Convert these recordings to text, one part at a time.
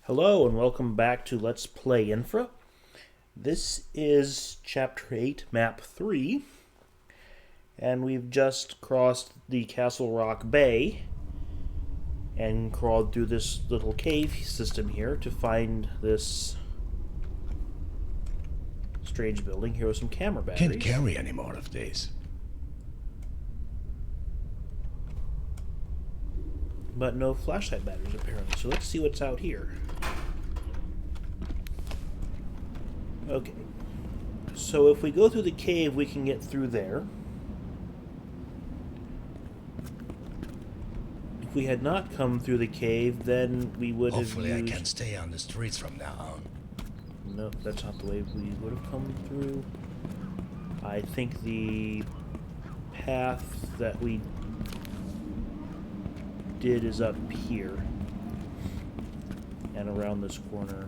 Hello and welcome back to Let's Play Infra. This is Chapter 8, Map 3, and we've just crossed the Castle Rock Bay and crawled through this little cave system here to find this strange building. Here with some camera batteries. Can't carry any more of these. But no flashlight batteries apparently, so let's see what's out here. Okay, so if we go through the cave, we can get through there. If we had not come through the cave, then we would Hopefully have used... I can stay on the streets from now on. No, that's not the way we would have come through. I think the path that we did is up here and around this corner.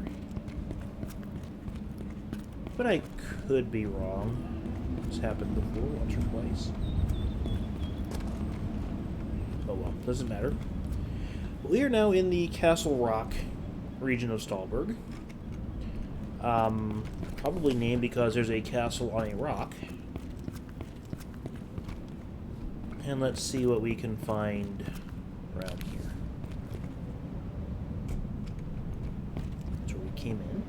But I could be wrong. It's happened before, once or twice. Oh well, doesn't matter. We are now in the Castle Rock region of Stahlberg. Probably named because there's a castle on a rock. And let's see what we can find around here. That's where we came in.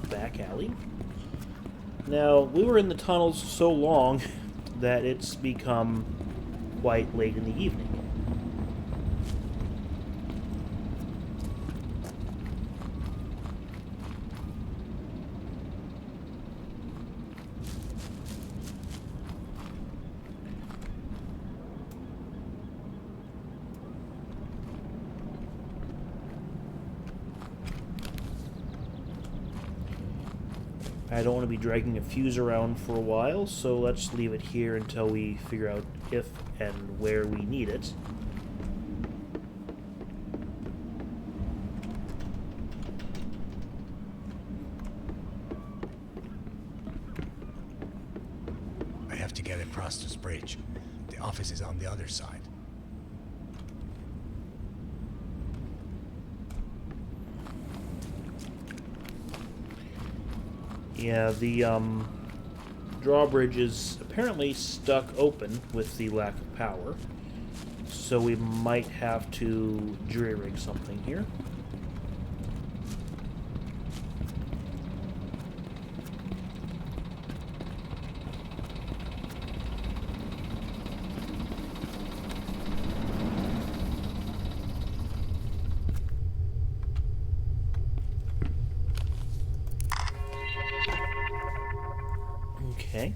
Back alley. Now, we were in the tunnels so long that it's become quite late in the evening. I don't want to be dragging a fuse around for a while, so let's leave it here until we figure out if and where we need it. I have to get across this bridge. The office is on the other side. Yeah, the drawbridge is apparently stuck open with the lack of power, so we might have to jury-rig something here. Okay.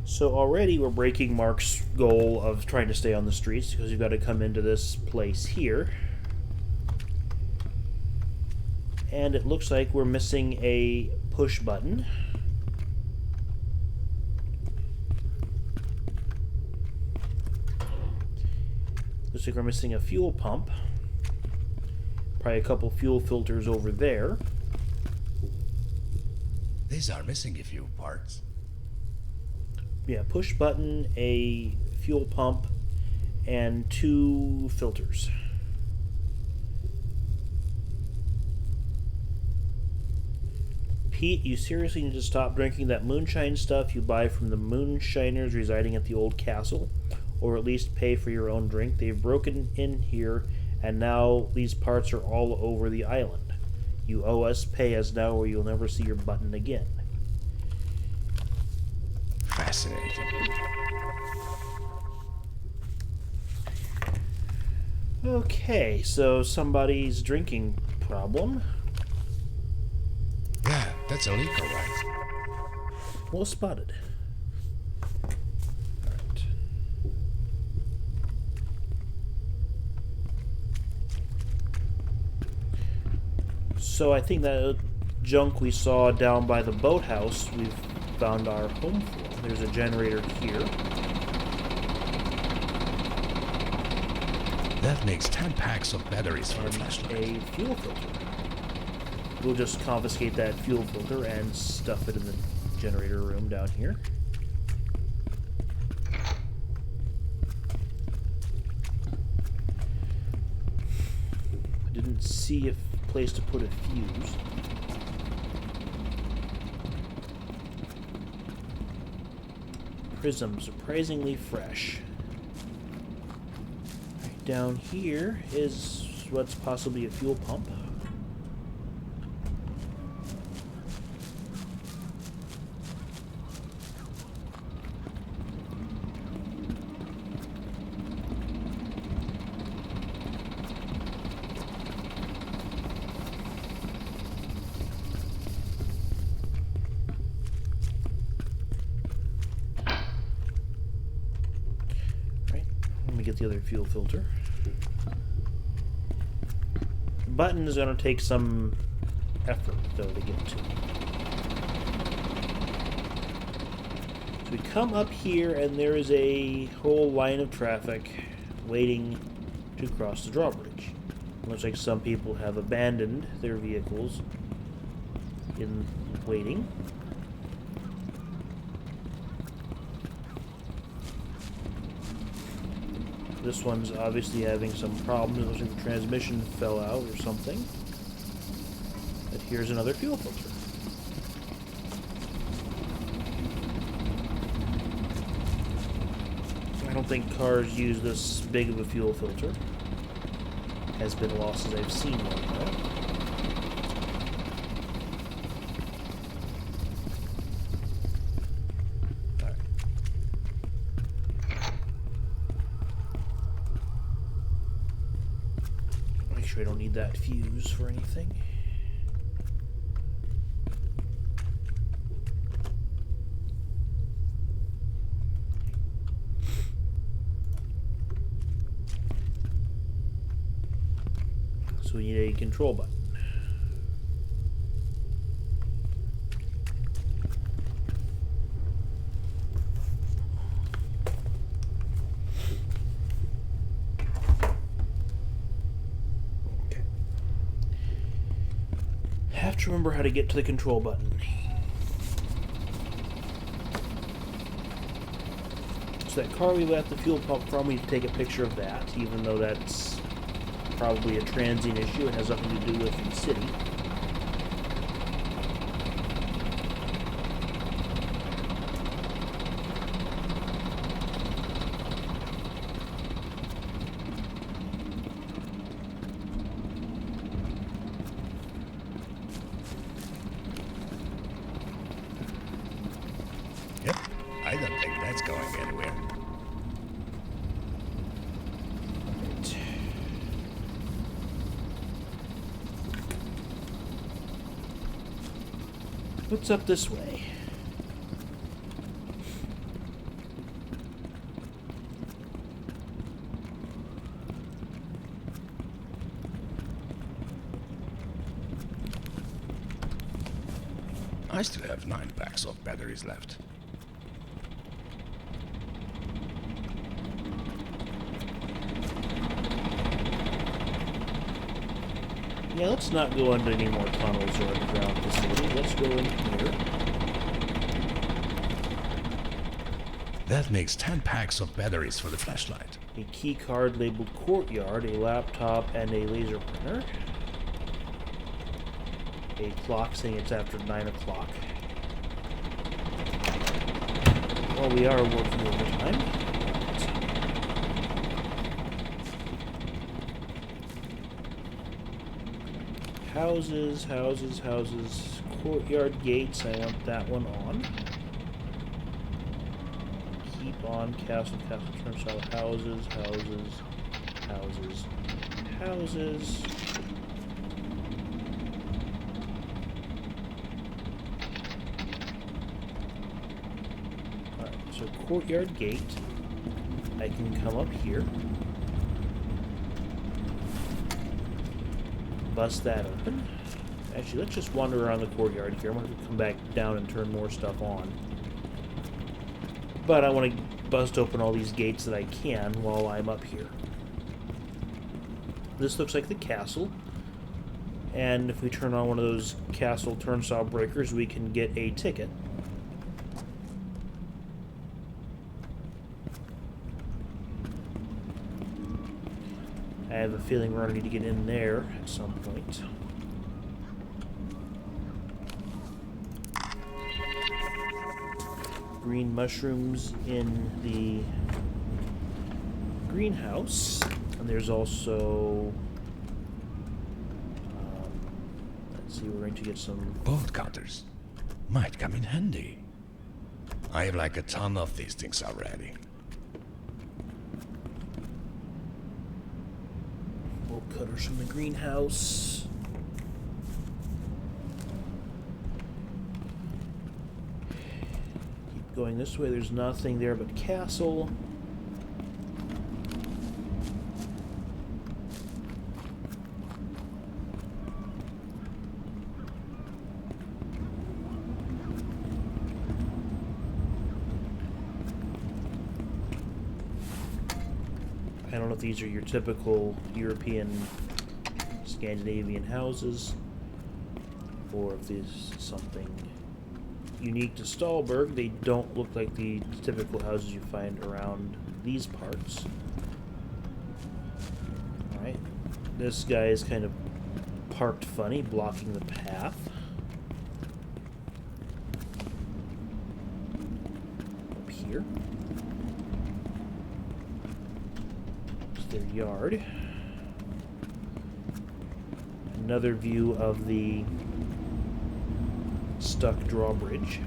So already we're breaking Mark's goal of trying to stay on the streets because you've got to come into this place here. And it looks like we're missing a push button. Looks like we're missing a fuel pump. Probably a couple fuel filters over there. These are missing a few parts. Yeah, push button, a fuel pump, and 2 filters. Pete, you seriously need to stop drinking that moonshine stuff you buy from the moonshiners residing at the old castle, or at least pay for your own drink. They've broken in here, and now these parts are all over the island. You owe us, pay us now, or you'll never see your button again. Fascinating. Okay, so somebody's drinking problem. Yeah, that's a leak, alright. Well spotted. Alright. So I think that junk we saw down by the boathouse, we've found our home for. There's a generator here. That makes 10 packs of batteries for a And flashlight. a fuel filter. We'll just confiscate that fuel filter and stuff it in the generator room down here. I didn't see a place to put a fuse. Prism, surprisingly fresh. Right down here is what's possibly a fuel pump. Get the other fuel filter. The button is going to take some effort, though, to get to. So we come up here, and there is a whole line of traffic waiting to cross the drawbridge. Looks like some people have abandoned their vehicles in waiting. This one's obviously having some problems. It looks like the transmission fell out or something. But here's another fuel filter. I don't think cars use this big of a fuel filter. Has been a while since I've seen one, though. I don't need that fuse for anything. So we need a control button. Have to remember how to get to the control button. So that car we left the fuel pump from, we need to take a picture of that, even though that's probably a transient issue. It has nothing to do with the city. Yep, I don't think that's going anywhere. What's up this way? I still have 9 packs of batteries left. Yeah, let's not go into any more tunnels or underground facilities. Let's go in here. That makes 10 packs of batteries for the flashlight. A key card labeled courtyard, a laptop, and a laser printer. A clock saying it's after 9 o'clock. Well, we are working overtime. Houses, houses, houses. Courtyard gates, I want that one on. Keep on, castle, castle, turnstile, houses, houses, houses, houses. Alright, so courtyard gate. I can come up here. Bust that open. Actually, let's just wander around the courtyard here. I want to come back down and turn more stuff on. But I want to bust open all these gates that I can while I'm up here. This looks like the castle. And if we turn on one of those castle turnstile breakers, we can get a ticket. have a feeling we're going to need to get in there at some point. Green mushrooms in the greenhouse. And there's also... let's see, we're going to get some... Bolt cutters. Might come in handy. I have like a ton of these things already. Bolt cutters from the greenhouse. Keep going this way. There's nothing there but castle. I don't know if these are your typical European, Scandinavian houses, or if this is something unique to Stahlberg. They don't look like the typical houses you find around these parts. Alright, this guy is kind of parked funny, blocking the path. Up here. Their yard. Another view of the stuck drawbridge.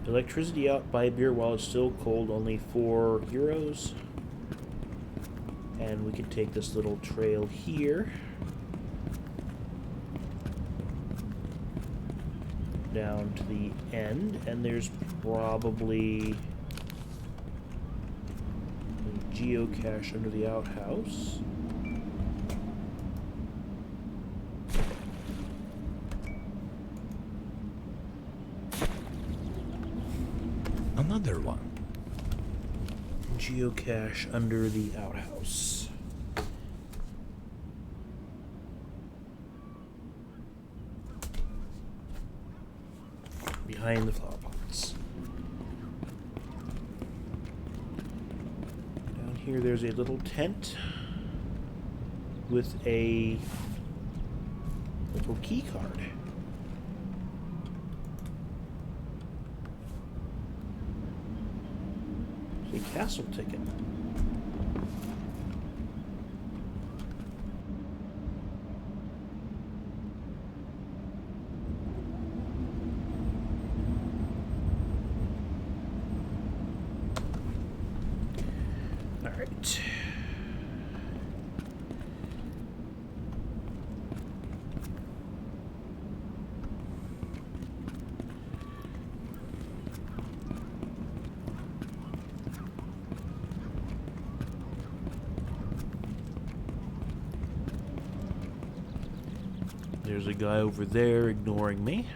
Electricity out, buy beer while it's still cold, only €4. And we can take this little trail here down to the end, and there's probably a geocache under the outhouse. Another one. Geocache under the outhouse. Behind the flower pots. Down here there's a little tent with a little key card. It's a castle ticket. Alright. There's a guy over there ignoring me.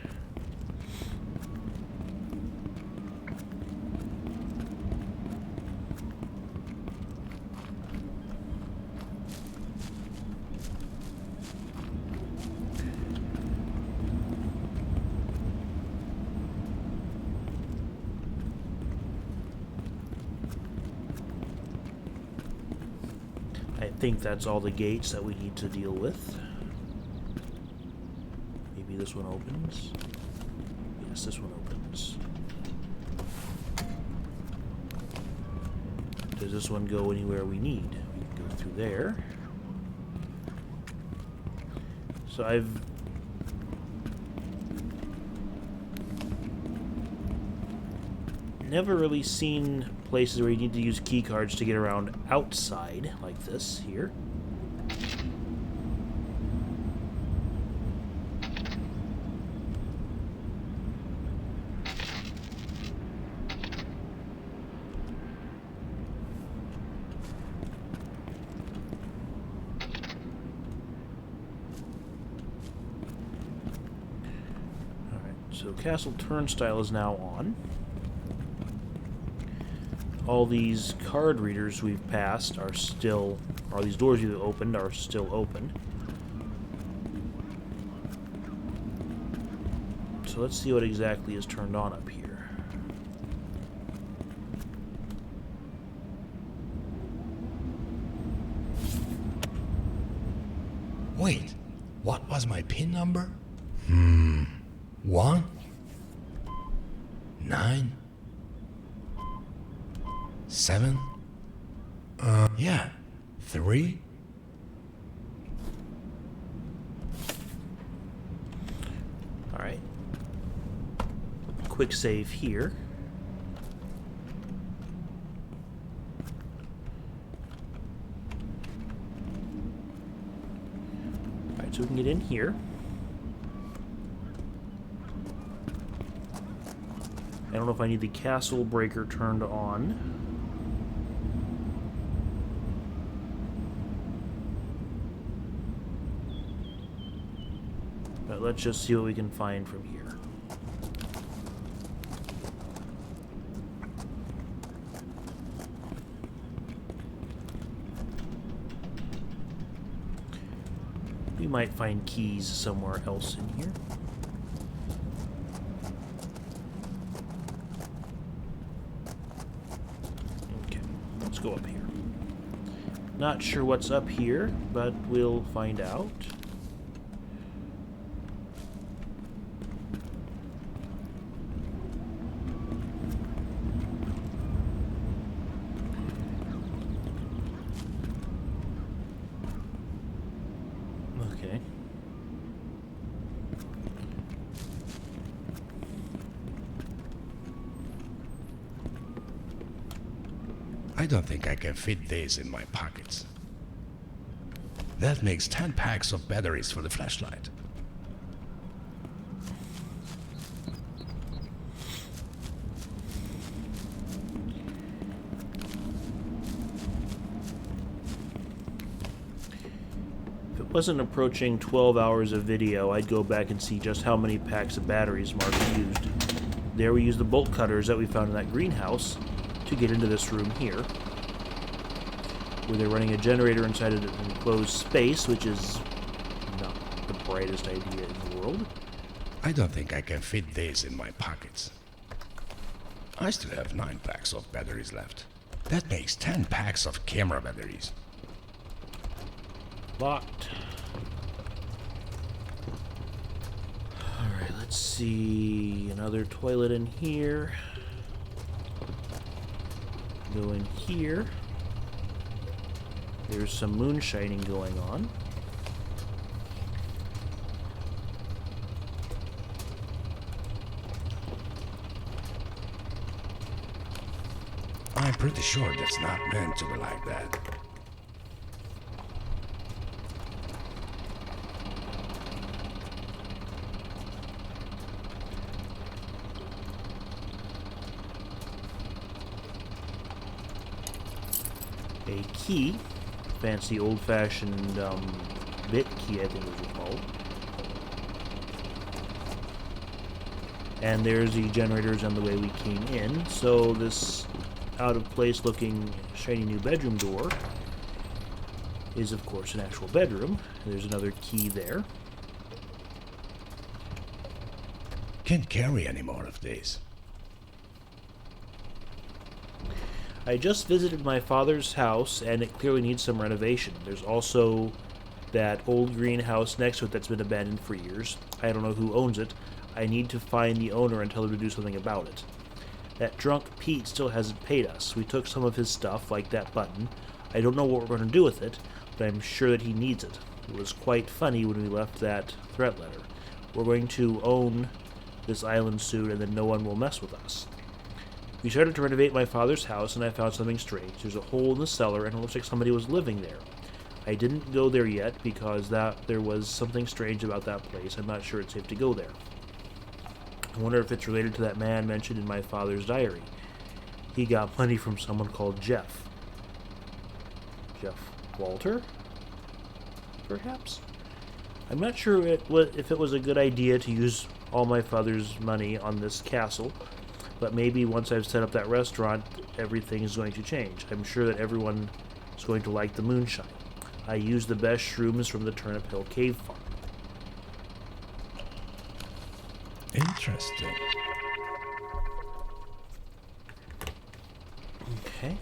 I think that's all the gates that we need to deal with. Maybe this one opens. Yes, this one opens. Does this one go anywhere we need? We can go through there. So I've never really seen places where you need to use key cards to get around outside like this here. Alright, so Castle Turnstile is now on. All these card readers we've passed are still, or these doors we've opened are still open. so let's see what exactly is turned on up here. Wait, what was my PIN number? 1 9 7 yeah, 3. Alright. Quick save here. Alright, so we can get in here. I don't know if I need the castle breaker turned on. But let's just see what we can find from here. We might find keys somewhere else in here. Okay, let's go up here. Not sure what's up here, but we'll find out. Okay. I don't think I can fit these in my pockets. That makes 10 packs of batteries for the flashlight. If it wasn't approaching 12 hours of video, I'd go back and see just how many packs of batteries Mark used. There we used the bolt cutters that we found in that greenhouse to get into this room here, where they're running a generator inside an enclosed space, which is not the brightest idea in the world. I don't think I can fit these in my pockets. I still have 9 packs of batteries left. That makes 10 packs of camera batteries. Locked. Alright, let's see. Another toilet in here. Go in here. There's some moonshining going on. I'm pretty sure that's not meant to be like that. A key. Fancy old-fashioned bit key, I think it was called. And there's the generators on the way we came in. So this out-of-place looking shiny new bedroom door is, of course, an actual bedroom. There's another key there. Can't carry any more of these. I just visited my father's house, and it clearly needs some renovation. There's also that old greenhouse next to it that's been abandoned for years. I don't know who owns it. I need to find the owner and tell him to do something about it. That drunk Pete still hasn't paid us. We took some of his stuff, like that button. I don't know what we're going to do with it, but I'm sure that he needs it. It was quite funny when we left that threat letter. We're going to own this island soon, and then no one will mess with us. We started to renovate my father's house, and I found something strange. There's a hole in the cellar, and it looks like somebody was living there. I didn't go there yet, because there was something strange about that place. I'm not sure it's safe to go there. I wonder if it's related to that man mentioned in my father's diary. He got money from someone called Jeff. Jeff Walter? Perhaps? I'm not sure if it was a good idea to use all my father's money on this castle, but maybe once I've set up that restaurant, everything is going to change. I'm sure that everyone is going to like the moonshine. I used the best shrooms from the Turnip Hill Cave Farm. Interesting. Okay.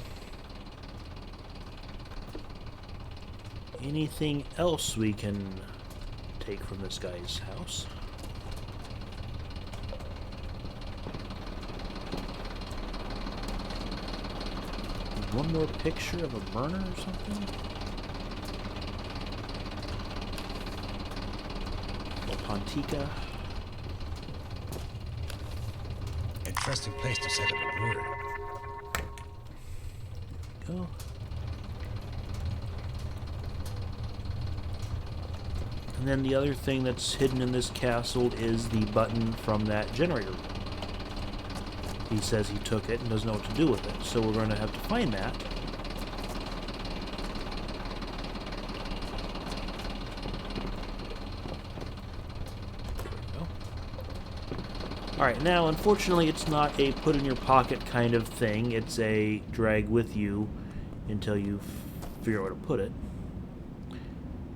Anything else we can take from this guy's house? One more picture of a burner or something? Or Pontica. Interesting place to set up a brewery. Go. And then the other thing that's hidden in this castle is the button from that generator room. He says he took it and doesn't know what to do with it, so we're going to have to find that. Alright, now unfortunately it's not a put in your pocket kind of thing, it's a drag with you until you figure out where to put it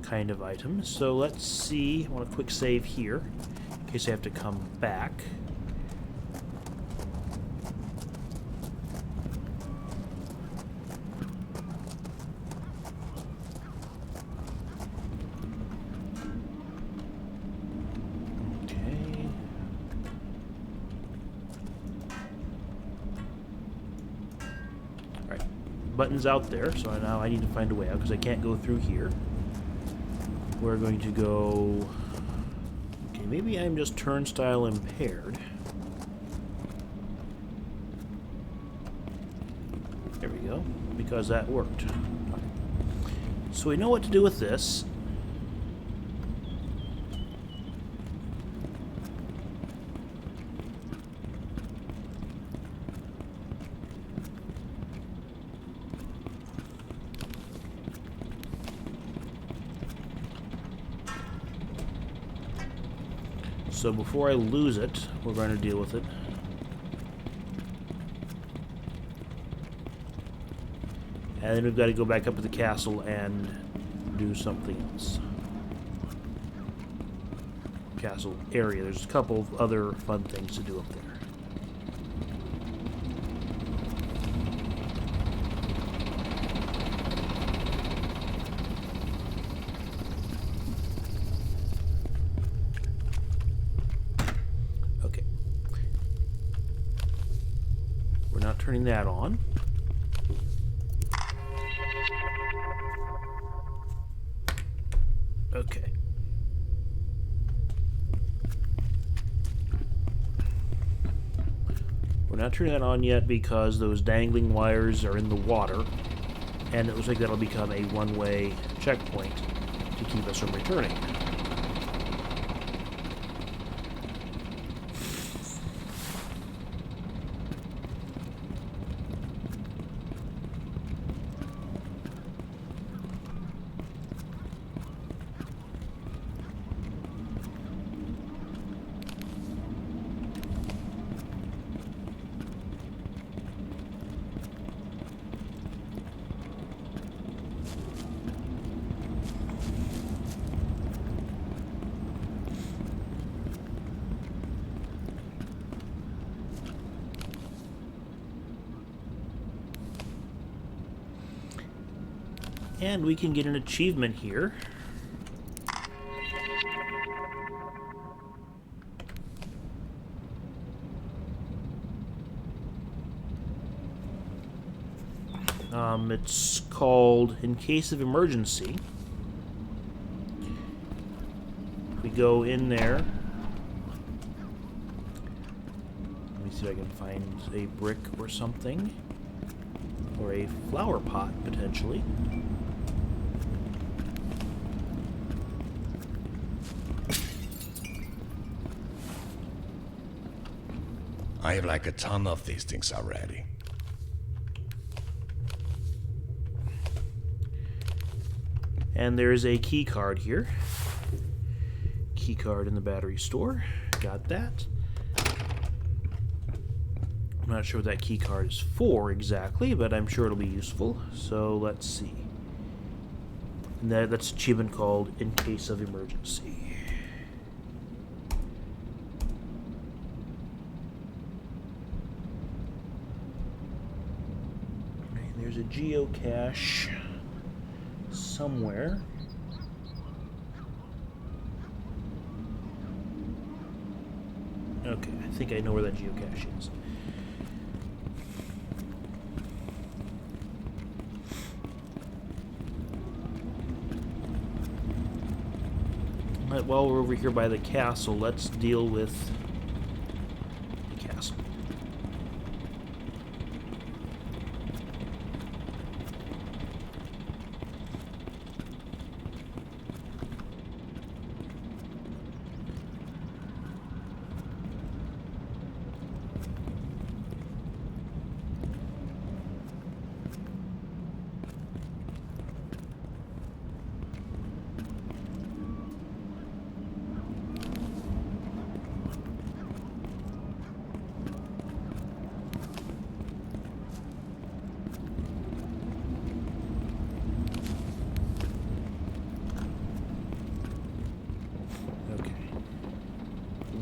kind of item. So let's see, I want a quick save here in case I have to come back. Buttons out there, so now I need to find a way out because I can't go through here. We're going to go... Okay, maybe I'm just turnstile impaired. There we go, because that worked. So we know what to do with this. So before I lose it, we're going to deal with it. And then we've got to go back up to the castle and do something else. Castle area. There's a couple of other fun things to do up there. Turning that on. Okay. We're not turning that on yet because those dangling wires are in the water, and it looks like that'll become a one-way checkpoint to keep us from returning. And we can get an achievement here. It's called In Case of Emergency. We go in there. Let me see if I can find a brick or something. Or a flower pot, potentially. I have like a ton of these things already. And there's a key card here. Key card in the battery store. Got that. I'm not sure what that key card is for exactly, but I'm sure it'll be useful. So let's see. And that's an achievement called In Case of Emergency. a geocache somewhere. Okay, I think I know where that geocache is. But while we're over here by the castle, let's deal with the castle.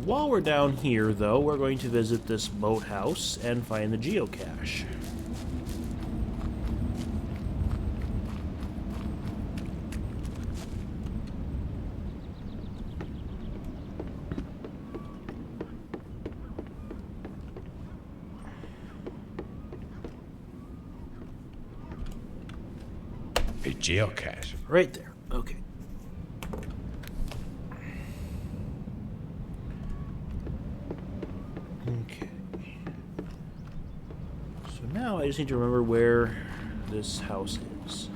While we're down here, though, we're going to visit this boathouse and find the geocache. A geocache. Right there. Okay. Okay. So now I just need to remember where this house is.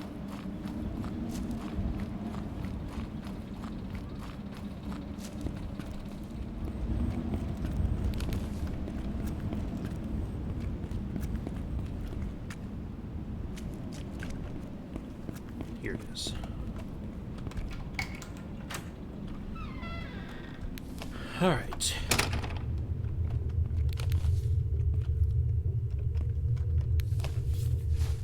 Here it is. All right.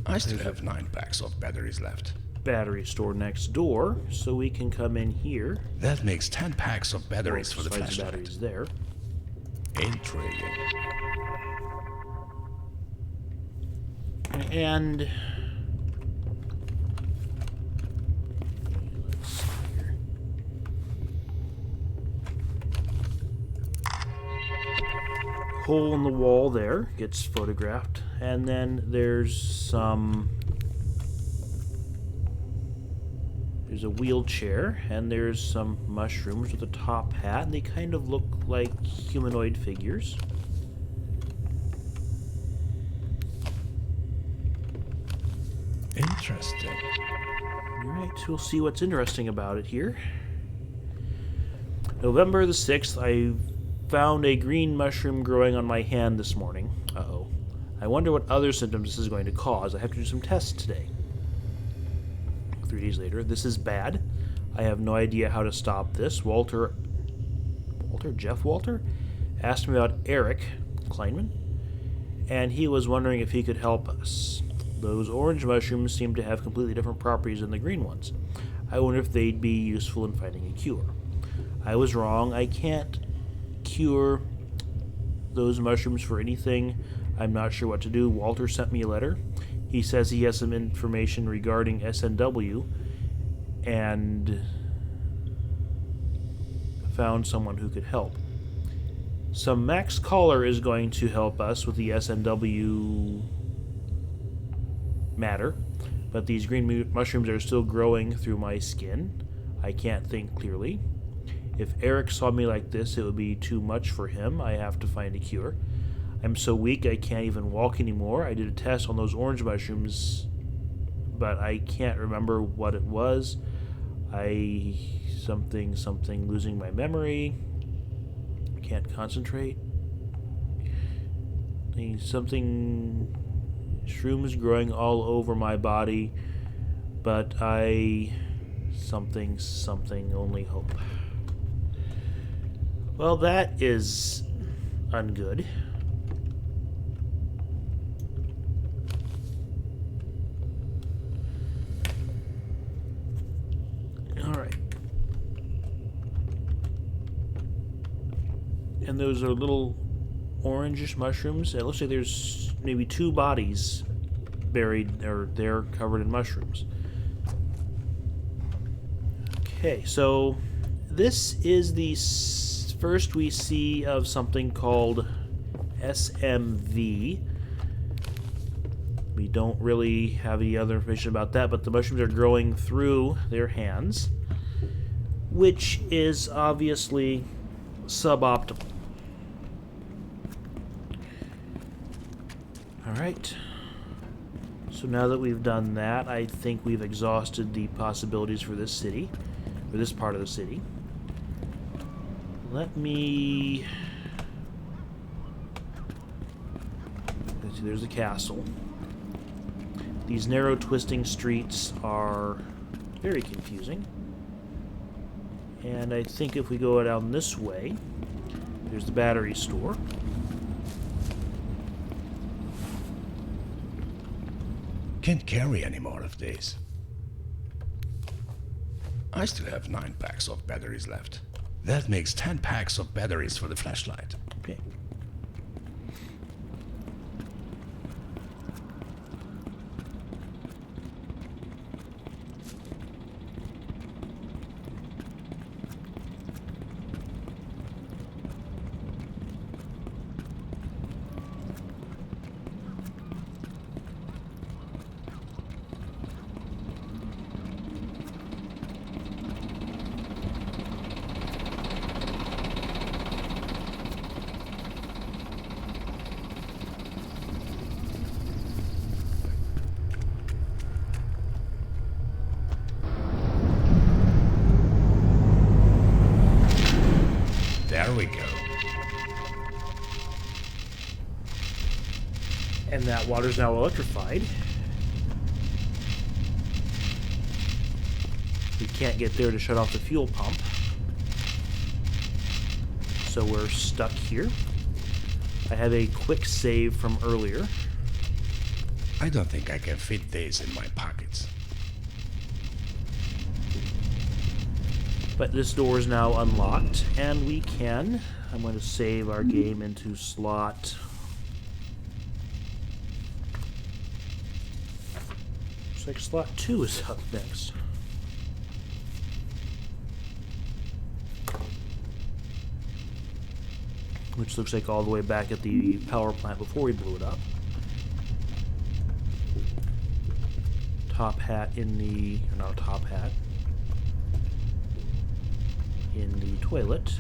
I still have 9 packs of batteries left. Battery store next door, so we can come in here. That makes 10 packs of batteries for the Besides flashlight. batteries there. Intriguing. And let's see here. Hole in the wall there gets photographed, and then there's a wheelchair, and there's some mushrooms with a top hat, and they kind of look like humanoid figures. Interesting. Alright, we'll see what's interesting about it here. November the 6th, I found a green mushroom growing on my hand this morning. Uh-oh. I wonder what other symptoms this is going to cause. I have to do some tests today. 3 days later, this is bad. I have no idea how to stop this. Jeff Walter, asked me about Eric Kleinman, and he was wondering if he could help us. Those orange mushrooms seem to have completely different properties than the green ones. I wonder if they'd be useful in finding a cure. I was wrong. I can't cure those mushrooms for anything. I'm not sure what to do. Walter sent me a letter. He says he has some information regarding SNW and found someone who could help. Some Max Caller is going to help us with the SNW matter, but these green mushrooms are still growing through my skin. I can't think clearly. If Eric saw me like this, it would be too much for him. I have to find a cure. I'm so weak I can't even walk anymore. I did a test on those orange mushrooms, but I can't remember what it was. Something losing my memory. Can't concentrate. Something shrooms growing all over my body, but something only hope. Well, that is ungood. Alright. And those are little orangish mushrooms. It looks like there's maybe 2 bodies buried, or they're covered in mushrooms. Okay, so this is the first we see of something called SMV. We don't really have any other information about that, but the mushrooms are growing through their hands, which is obviously suboptimal. Alright. So now that we've done that, I think we've exhausted the possibilities for this city, for this part of the city. Let me... Let's see, there's the castle. These narrow twisting streets are very confusing. And I think if we go down this way, there's the battery store. Can't carry any more of these. I still have 9 packs of batteries left. That makes 10 packs of batteries for the flashlight. Okay. There we go. And that water's now electrified. We can't get there to shut off the fuel pump. So we're stuck here. I have a quick save from earlier. I don't think I can fit these in my pockets. But this door is now unlocked, and we can... I'm going to save our game into slot... Looks like slot 2 is up next. Which looks like all the way back at the power plant before we blew it up. Top hat in the... or not a top hat. In the toilet.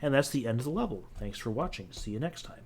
And that's the end of the level. Thanks for watching. See you next time.